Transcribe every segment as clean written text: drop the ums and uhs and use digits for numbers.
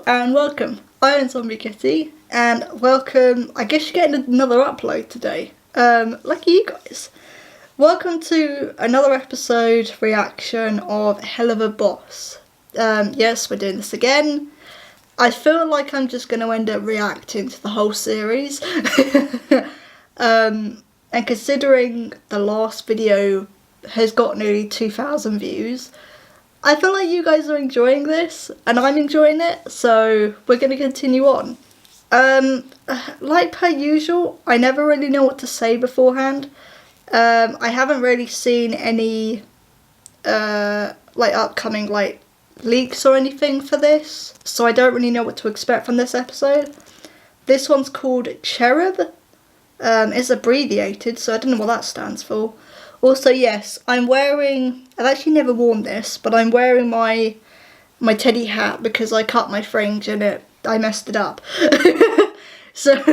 and welcome. I am Zombie Kitty, and welcome. I guess you're getting another upload today. Lucky you guys. Welcome to another episode reaction of Helluva Boss. Yes, we're doing this again. I feel like I'm just going to end up reacting to the whole series. And considering the last video has got nearly 2,000 views, I feel like you guys are enjoying this, and I'm enjoying it, so we're going to continue on. Like per usual, I never really know what to say beforehand. I haven't really seen any, upcoming, leaks or anything for this, so I don't really know what to expect from this episode. This one's called C.H.E.R.U.B. It's abbreviated, so I don't know what that stands for. Also, yes, I've actually never worn this, but I'm wearing my teddy hat because I cut my fringe and I messed it up. So,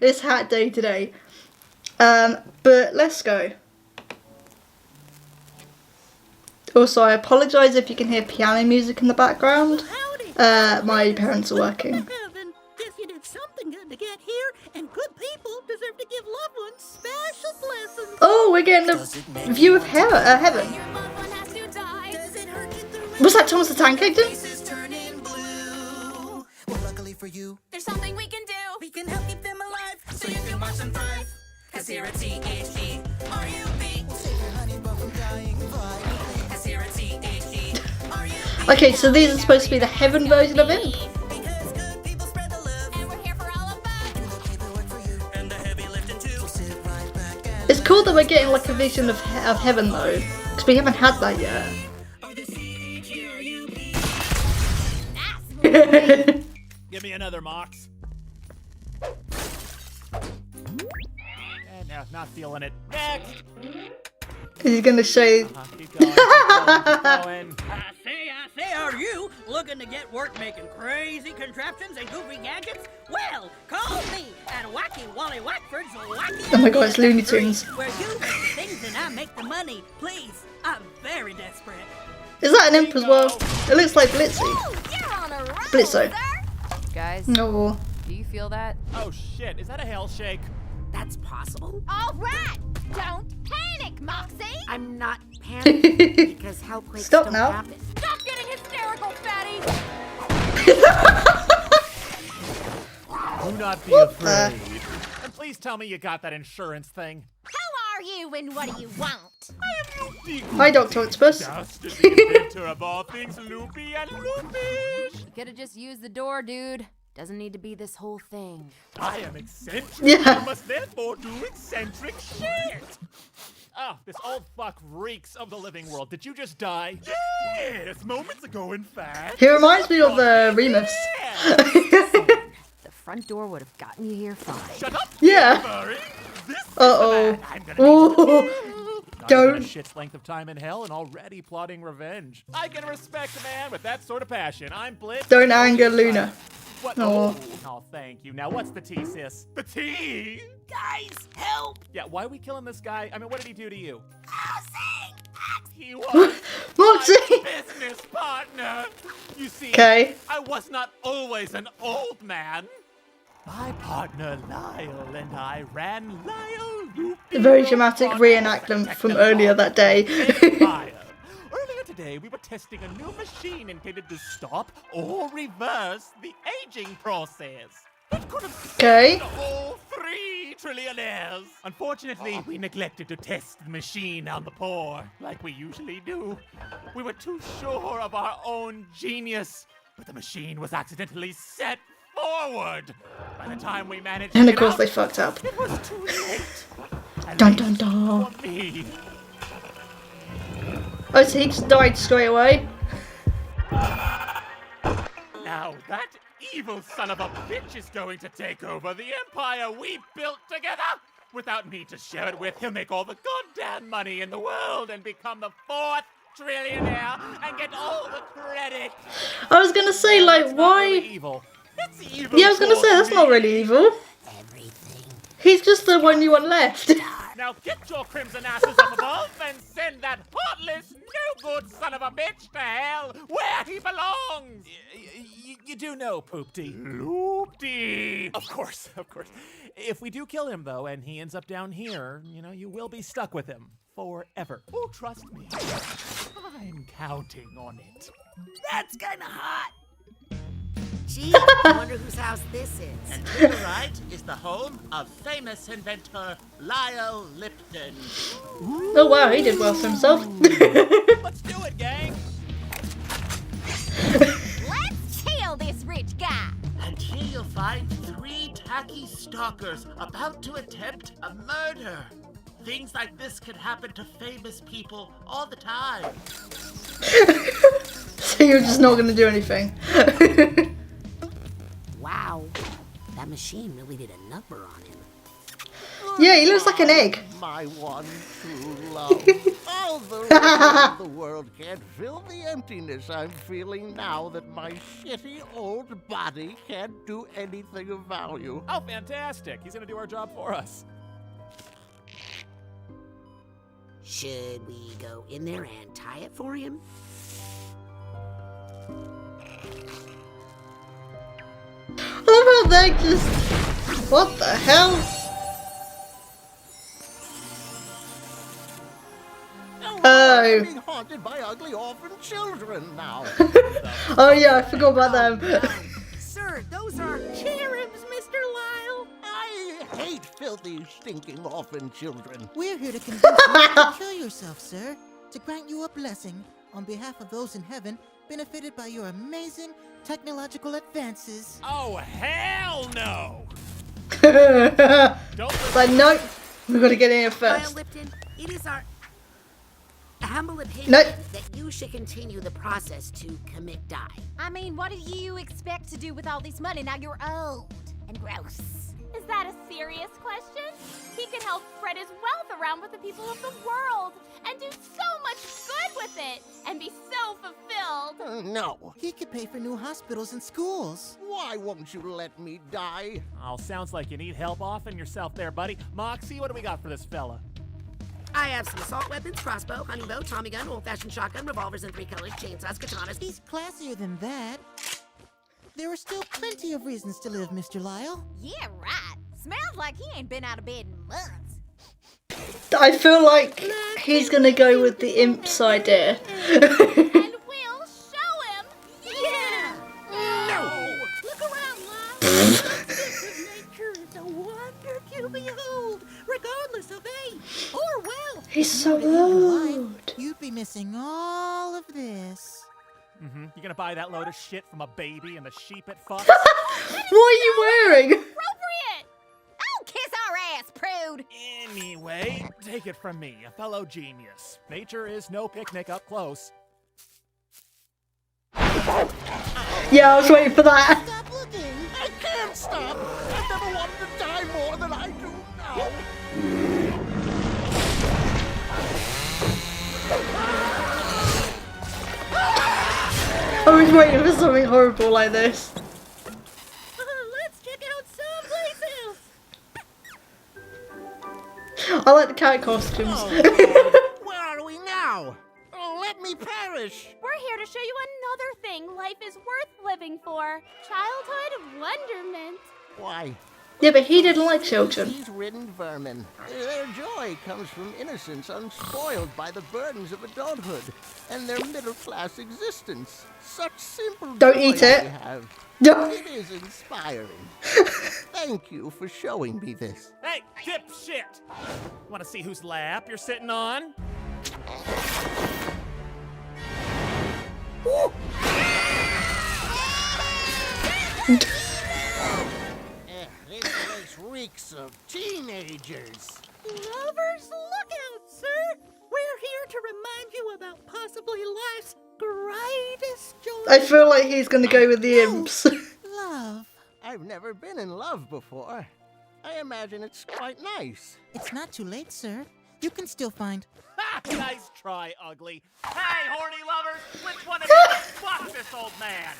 it's hat day today. But let's go. Also, I apologise if you can hear piano music in the background. My parents are working. To get here, and good people deserve to give loved ones special blessings. Oh, we're getting a view of heaven. Was that Thomas the Tank Engine? Well, luckily for you, there's something we can do. we can help keep them alive, so you can watch them thrive. 'Cause here at C.H.E.R.U.B, we'll save your honey bun from dying violently. 'Cause here at C.H.E.R.U.B, Okay, so these are supposed to be the heaven version of it. because good people spread the love. And we're here for all of us. Do the paperwork for you, and the heavy lifting too. So sit right back and It's cool that we're getting like a vision of heaven though, because we haven't had that yet. oh, the C.H.E.R.U.B. Give me another Mox. No, not feeling it. Next! Is he gonna show you? Keep going, keep going. I say, are you looking to get work making crazy contraptions and goofy gadgets? Well, call me at Wacky Wally Wackford's Wacky. Oh my god, it's Looney Tunes. Where you make the things and I make the money. Please, I'm very desperate. Is that an imp as well? It looks like Blitzy. You're on a roll, Blitzo. sir. Guys, No. do you feel that? Oh shit, is that a hell shake? That's possible. All right. Don't panic, Moxie. I'm not panicking because hellquakes Stop don't now. happen. Stop getting hysterical, fatty. Do not be What afraid. And please tell me you got that insurance thing. Who are you and what do you want? Hi, Dr. Octopus. Just the inventor of all things loopy and loopish. You could have just used the door, dude. Doesn't need to be this whole thing. I am eccentric. Yeah. I must therefore do eccentric shit. Ah, this old fuck reeks of the living world. Did you just die? Yes, moments ago, in fact. He reminds me of Remus. The front door would have gotten you here fine. Shut up. Yeah. Furry. This is Uh-oh. the man I'm gonna Ooh. Not Don't. even a shit's length of time in hell and already plotting revenge. I can respect a man with that sort of passion. I'm Blitz. Don't anger Luna. What? Aw. Oh, thank you. Now, what's the tea, sis? The tea? Guys, help! Yeah, why are we killing this guy? I mean, what did he do to you? He was Moxie! my business partner. You see, Okay. I was not always an old man. My partner Lyle and I ran Lyle Loopy. A very dramatic reenactment from earlier that day. Empire. Earlier today, we were testing a new machine intended to stop or reverse the aging process. It could have Okay. saved all 3 trillionaires. Unfortunately, we neglected to test the machine on the poor, like we usually do. We were too sure of our own genius, but the machine was accidentally set forward. By the time we managed And to of get course out, they fucked up. it was too late. At Dun, least dun, dun. for me. Oh, so he just died straight away? Now that evil son of a bitch is going to take over the empire we built together. Without me to share it with, he'll make all the goddamn money in the world and become the 4th trillionaire and get all the credit. I was gonna say, like, It's not really why? evil. It's evil. Yeah, I was gonna say, that's not really evil. Everything. He's just the only one left. Now get your crimson asses up above and send that heartless, no-good son of a bitch to hell where he belongs! You do know, Poopty. Loopty! Of course, of course. If we do kill him, though, and he ends up down here, you will be stuck with him forever. Oh, trust me. I'm counting on it. That's kinda hot. Gee, I wonder whose house this is. And to the right is the home of famous inventor Lyle Lipton. Oh wow, he did well for himself. Let's do it, gang! Let's kill this rich guy. And here you'll find 3 tacky stalkers about to attempt a murder. Things like this can happen to famous people all the time. So you're just not gonna do anything. Wow, that machine really did a number on him. Yeah, he looks like an egg. My one true love. All the rest of the world can't fill the emptiness I'm feeling now that my shitty old body can't do anything of value. Oh, fantastic. He's gonna do our job for us. Should we go in there and tie it for him? I love how they just... What the hell? I'm being haunted by ugly orphan children now. Oh yeah, I forgot about them. Sir, those are cherubs, Mr. Lyle. I hate filthy, stinking orphan children. We're here to convince you to kill yourself, sir, to grant you a blessing on behalf of those in heaven benefited by your amazing technological advances. Oh, hell no! Like, nope, we've got to get in here Lyle first. Lipton, it is our humble opinion Nope. that you should continue the process to commit die. I mean, what do you expect to do with all this money now you're old and gross? Is that a serious question? He can help spread his wealth around with the people of the world and do so much good with it and be so fulfilled. No. He could pay for new hospitals and schools. Why won't you let me die? Oh, sounds like you need help offing yourself there, buddy. Moxie, what do we got for this fella? I have some assault weapons, crossbow, honey bow, Tommy gun, old-fashioned shotgun, revolvers in 3 colors, chainsaws, katanas. He's classier than that. There are still plenty of reasons to live, Mr. Lyle. Yeah, right. Smells like he ain't been out of bed in months. I feel like he's gonna go with the imp's idea. And we'll show him. Yeah! No! Look around, Lyle. Nature is a wonder to behold, regardless of age or wealth. He's so In your life, old. you'd be missing all of this. Mm-hmm. You gonna buy that load of shit from a baby and the sheep it fucks? What are you wearing? Appropriate! Oh, kiss our ass, prude! Anyway, take it from me, a fellow genius. Nature is no picnic up close. Yeah, I was waiting for that. Stop looking. I can't stop. I've never wanted to die more than I do now. I was waiting for something horrible like this. Let's check out someplace else. I like the cat costumes. Where are we now? Oh, let me perish. We're here to show you another thing life is worth living for. Childhood wonderment. Why? Yeah, but he didn't like children. Disease-ridden vermin. Their joy comes from innocence unspoiled by the burdens of adulthood and their middle-class existence. Such simple Don't joy eat they it. have. No. It is inspiring. Thank you for showing me this. Hey, dipshit! Wanna see whose lap you're sitting on? This place reeks of teenagers. Lovers, look out, sir. We're here to remind you about possibly life's greatest joy. I feel like he's gonna go with the imps. Love. I've never been in love before. I imagine it's quite nice. It's not too late, sir. You can still find... Ha! Nice try, ugly. Hey, horny lovers! Which one of you can fuck this old man?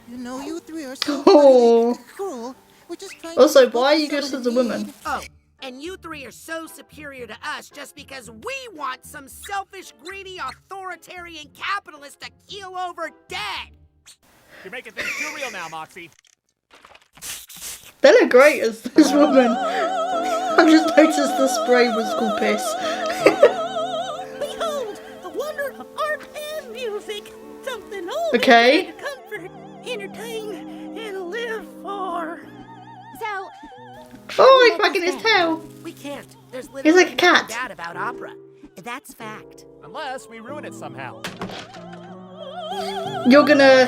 You know, you three are so Oh. utterly cruel. We're just trying Also, to why are you help dressed as a someone in woman? need. Oh, and you three are so superior to us just because we want some selfish, greedy, authoritarian capitalist to keel over dead. You're making things too real now, Moxie. They look great as this woman. I've just noticed the spray was called piss. Behold, the wonder of art and music. Something old Okay. to comfort, entertain, and live for. So, Oh, he's wagging his tail. We can't. There's He's literally like a cat. nothing bad about opera. That's fact. Unless we ruin it somehow. You're gonna...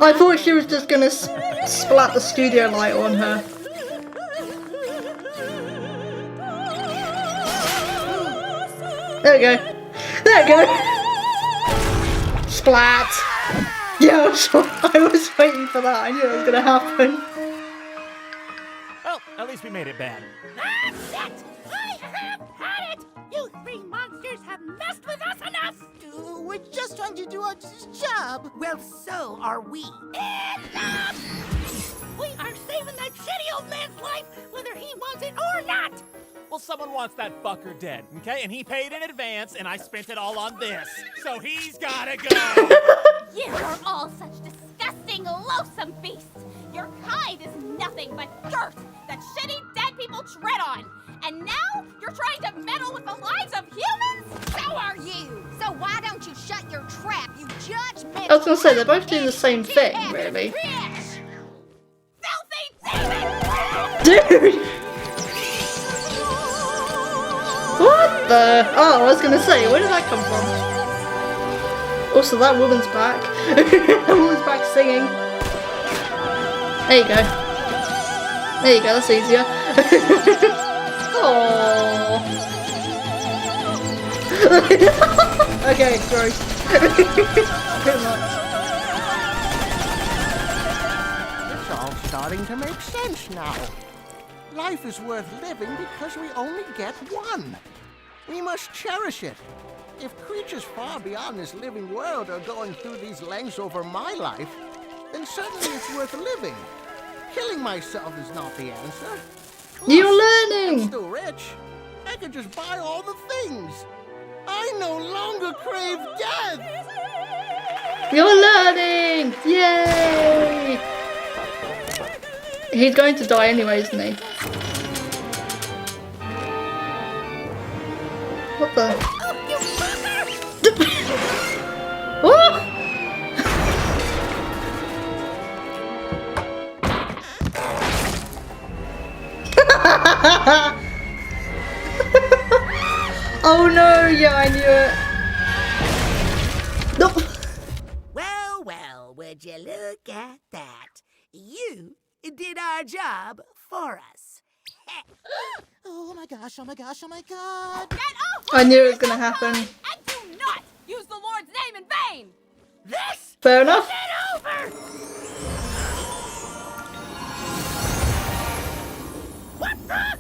I thought she was just gonna splat the studio light on her. There we go. There we go. Splat. Yeah, I was waiting for that. I knew it was gonna happen. Well, at least we made it bad. That's it! I have had it! You three monsters have messed with us enough! We're just trying to do our job. Well, so are we. Enough! We are saving that shitty old man's life, whether he wants it or not! Well, someone wants that fucker dead, okay? And he paid in advance, and I spent it all on this. So he's gotta go! you are all such disgusting, loathsome beasts. Your kind is nothing but dirt that shitty dead people tread on. And now you're trying to meddle with the lives of humans? So are you. So why don't you shut your trap, you judgmental... I was gonna say, they both do the same thing, really. Filthy demon! Dude! What the? Oh, I was gonna say, where did that come from? Also, that woman's back. That woman's back singing. There you go. There you go, that's easier. Aww. Okay, gross. Pretty much. It's all starting to make sense now. Life is worth living because we only get one. We must cherish it. If creatures far beyond this living world are going through these lengths over my life, then certainly it's worth living. Killing myself is not the answer. You're I'm learning! still rich. I could just buy all the things. I no longer crave death. You're learning! Yay! He's going to die anyway, isn't he? What the? What? Oh no, yeah, I knew it. Nope. Well, well, would you look at that? You did our job for us. Oh my gosh, oh my gosh, oh my god. Get off I knew it was gonna happen. and do not use the Lord's name in vain! This Fair enough. is over! What the?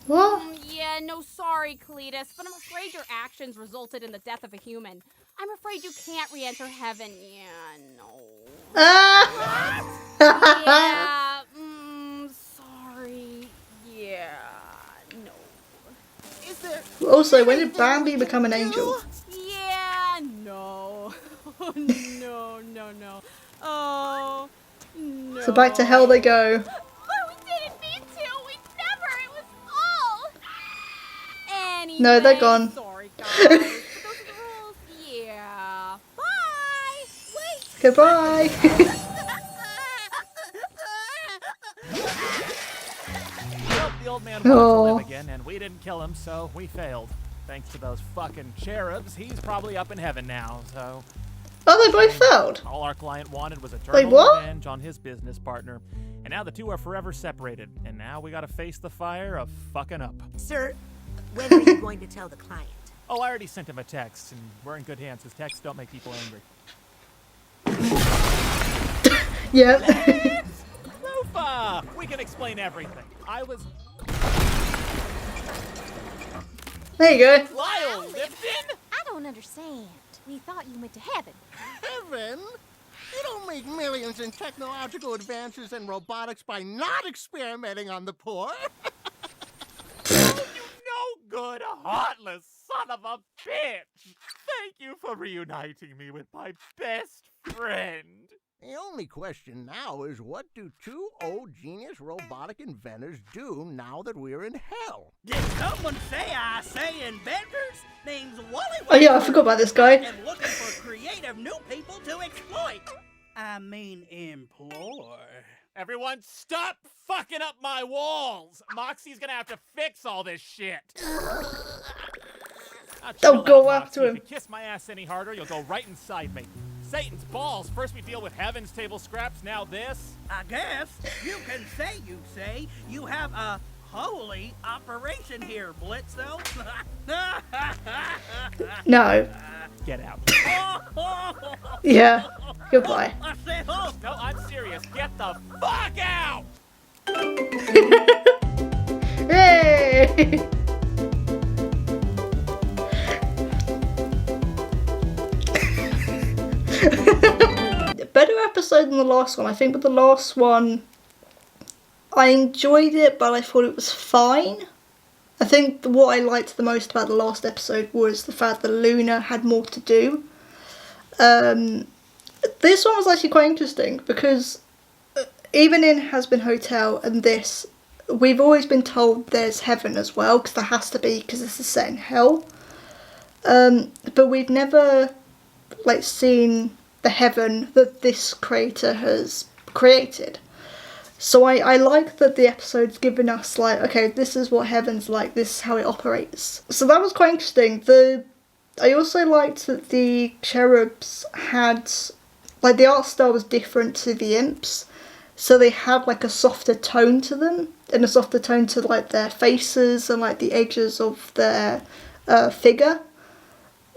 What? Yeah, no sorry, Cletus, but I'm afraid your actions resulted in the death of a human. I'm afraid you can't re-enter heaven. Yeah, no. Ah! Yeah, sorry. Yeah, no. Is there Also, when did Bambi become an angel? Yeah, no. No, no, no. Oh, no. So back to hell they go. But we didn't mean to. We never. It was all. Anyway, No, they're gone. Sorry, guys. But those are the rules. Yeah. Bye. Wait. Goodbye. Well, the old man wanted to Oh. live again, and we didn't kill him, so we failed. Thanks to those fucking cherubs, he's probably up in heaven now, so... Oh, they both failed. All our client wanted was Wait, eternal what? revenge on his business partner. And now the two are forever separated, and now we gotta face the fire of fucking up. Sir, when are you going to tell the client? Oh, I already sent him a text, and we're in good hands, because texts don't make people angry. Yep. Lufa! We can explain everything. I was... There you go. Lyle Lipton? I don't understand. We thought you went to heaven. Heaven? You don't make millions in technological advances and robotics by not experimenting on the poor. Oh, you no good, heartless son of a bitch! Thank you for reuniting me with my best friend. The only question now is, what do two old genius robotic inventors do now that we're in hell? Did someone say I say inventors? Name's Wally. Oh yeah, I forgot about this guy. And looking for creative new people to exploit. I mean, employ. Everyone, stop fucking up my walls! Moxie's gonna have to fix all this shit. Don't go after him. If you kiss my ass any harder, you'll go right inside me. Satan's balls. First we deal with heaven's table scraps, now this. I guess you can say you have a holy operation here, Blitzo. No. Get out. Yeah. Goodbye. I said, oh. No, I'm serious. Get the fuck out! Hey! Better episode than the last one. I think with the last one, I enjoyed it, but I thought it was fine. I think what I liked the most about the last episode was the fact that Luna had more to do. This one was actually quite interesting because even in Has Been Hotel and this, we've always been told there's heaven as well, because there has to be, because this is set in hell. But we've never seen the heaven that this creator has created. So I like that the episode's given us okay, this is what heaven's like, this is how it operates. So that was quite interesting. I also liked that the cherubs had, the art style was different to the imps. So they had a softer tone to them, and a softer tone to their faces and the edges of their figure.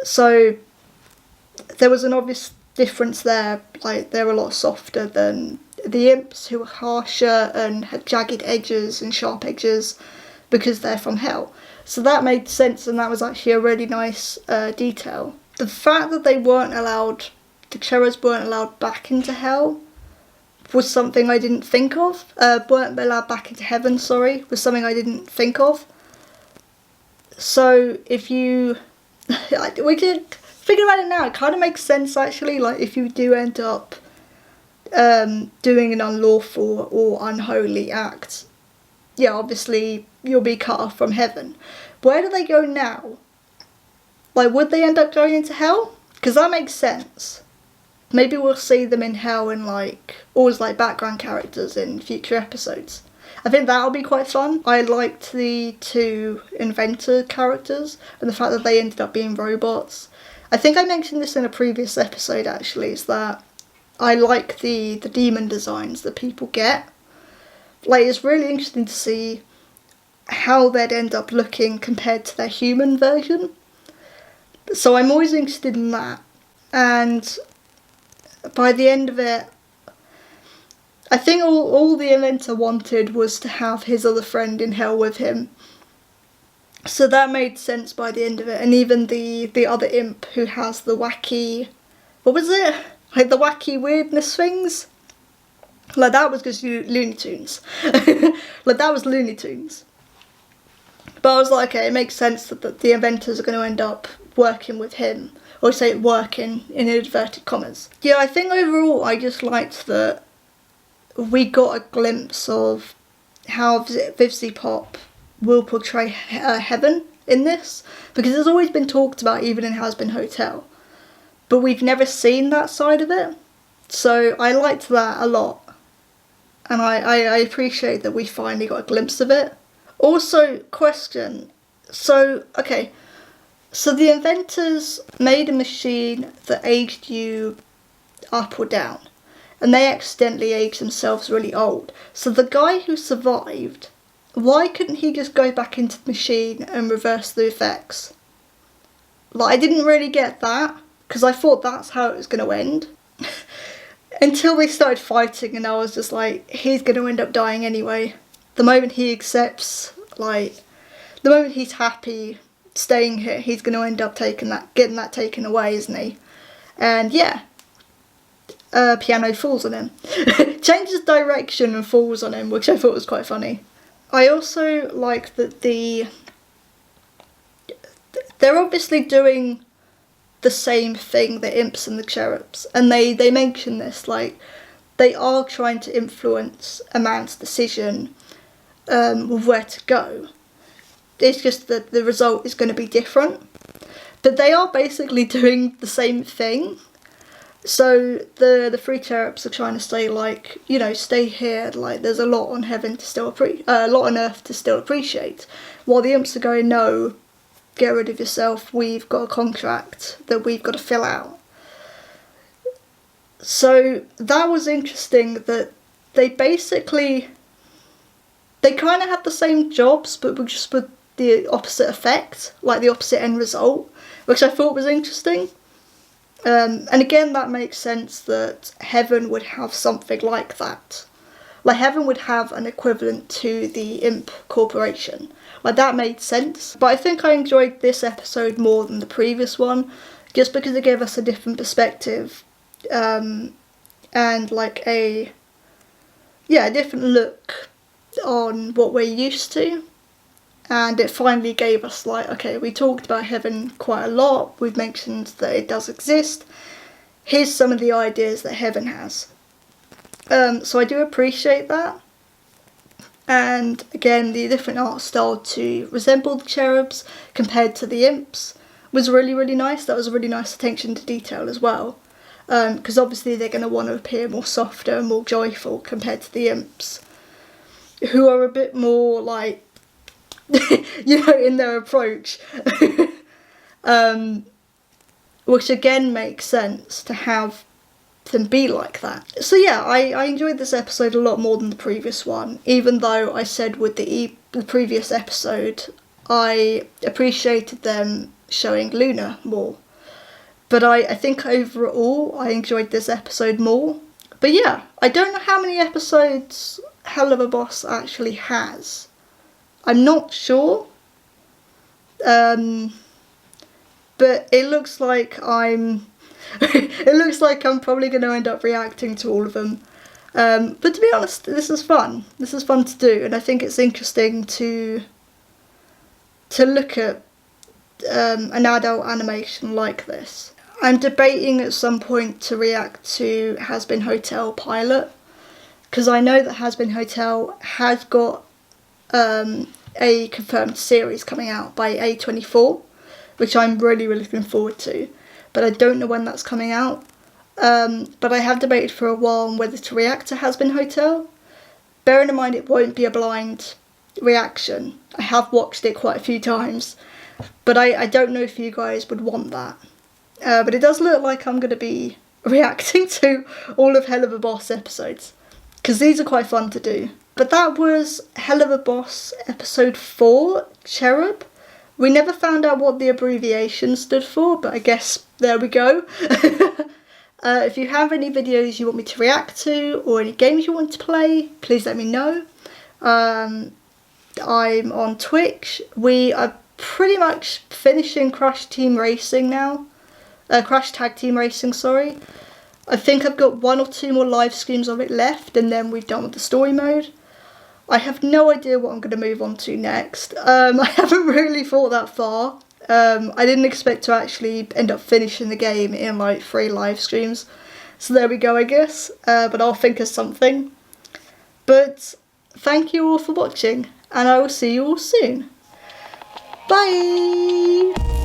So there was an obvious difference there. They're a lot softer than the imps, who are harsher and had jagged edges and sharp edges because they're from hell. So that made sense, and that was actually a really nice detail. The fact that the cherubs weren't allowed back into hell was something I didn't think of. Weren't allowed back into heaven, sorry, was something I didn't think of. So if you... we could figure about it now. It kind of makes sense, actually. If you do end up doing an unlawful or unholy act, yeah, obviously you'll be cut off from heaven. Where do they go now? Would they end up going into hell? Because that makes sense. Maybe we'll see them in hell in always background characters in future episodes. I think that'll be quite fun. I liked the two inventor characters and the fact that they ended up being robots. I think I mentioned this in a previous episode, actually, is that I like the demon designs that people get. It's really interesting to see how they'd end up looking compared to their human version. So I'm always interested in that. And by the end of it, I think all the inventor wanted was to have his other friend in hell with him. So that made sense by the end of it. And even the other imp who has the wacky... What was it? The wacky weirdness things? That was just Looney Tunes. That was Looney Tunes. But I was okay, it makes sense that the inventors are going to end up working with him. Or say working in inverted commas. Yeah, I think overall I just liked that we got a glimpse of how Vivzy Pop will portray heaven in this. Because it's always been talked about, even in Has Been Hotel. But we've never seen that side of it. So I liked that a lot. And I appreciate that we finally got a glimpse of it. Also, question. So, okay. So the inventors made a machine that aged you up or down. And they accidentally aged themselves really old. So the guy who survived, why couldn't he just go back into the machine and reverse the effects? I didn't really get that. Because I thought that's how it was going to end. Until they started fighting, and I was just he's going to end up dying anyway. The moment he accepts, the moment he's happy staying here, he's going to end up getting that taken away, isn't he? And yeah, piano falls on him. Changes direction and falls on him, which I thought was quite funny. I also like that they're obviously doing the same thing, the imps and the cherubs, and they mention this, like, they are trying to influence a man's decision with where to go. It's just that the result is going to be different. But they are basically doing the same thing. So the three cherubs are trying to say, like, you know, stay here, like, there's a lot on heaven to still a lot on earth to still appreciate. While the imps are going, no, get rid of yourself, we've got a contract that we've got to fill out. So that was interesting, that they basically, they kind of had the same jobs, but just with the opposite effect, like the opposite end result, which I thought was interesting. And again, that makes sense that heaven would have something like that. Like, heaven would have an equivalent to the imp corporation. Like, that made sense. But I think I enjoyed this episode more than the previous one, just because it gave us a different perspective, and like a different look on what we're used to. And it finally gave us, like, okay, we talked about heaven quite a lot, we've mentioned that it does exist, here's some of the ideas that heaven has. So I do appreciate that. And again, the different art style to resemble the cherubs compared to the imps was really, really nice. That was a really nice attention to detail as well. Because obviously they're going to want to appear more softer and more joyful compared to the imps, who are a bit more, like, you know, in their approach. Which again makes sense to have them be like that. So yeah, I enjoyed this episode a lot more than the previous one, even though I said with the previous episode I appreciated them showing Luna more. But I think overall I enjoyed this episode more. But yeah, I don't know how many episodes Helluva Boss actually has. I'm not sure. But it looks like I'm probably going to end up reacting to all of them. But to be honest, this is fun. This is fun to do, and I think it's interesting to look at an adult animation like this. I'm debating at some point to react to Has Been Hotel pilot, because I know that Has Been Hotel has got a confirmed series coming out by A24, which I'm really, really looking forward to, but I don't know when that's coming out. But I have debated for a while on whether to react to Has Been Hotel. Bearing in mind it won't be a blind reaction. I have watched it quite a few times, but I don't know if you guys would want that. But it does look like I'm going to be reacting to all of Helluva Boss episodes, because these are quite fun to do. But that was Helluva Boss episode 4, C.H.E.R.U.B. We never found out what the abbreviation stood for, but I guess there we go. If you have any videos you want me to react to, or any games you want to play, please let me know. I'm on Twitch. We are pretty much finishing Crash Team Racing now. Crash Tag Team Racing, sorry. I think I've got 1 or 2 more live streams of it left, and then we're done with the story mode. I have no idea what I'm going to move on to next. I haven't really thought that far. I didn't expect to actually end up finishing the game in like 3 live streams. So there we go, I guess. But I'll think of something. But thank you all for watching, and I will see you all soon. Bye!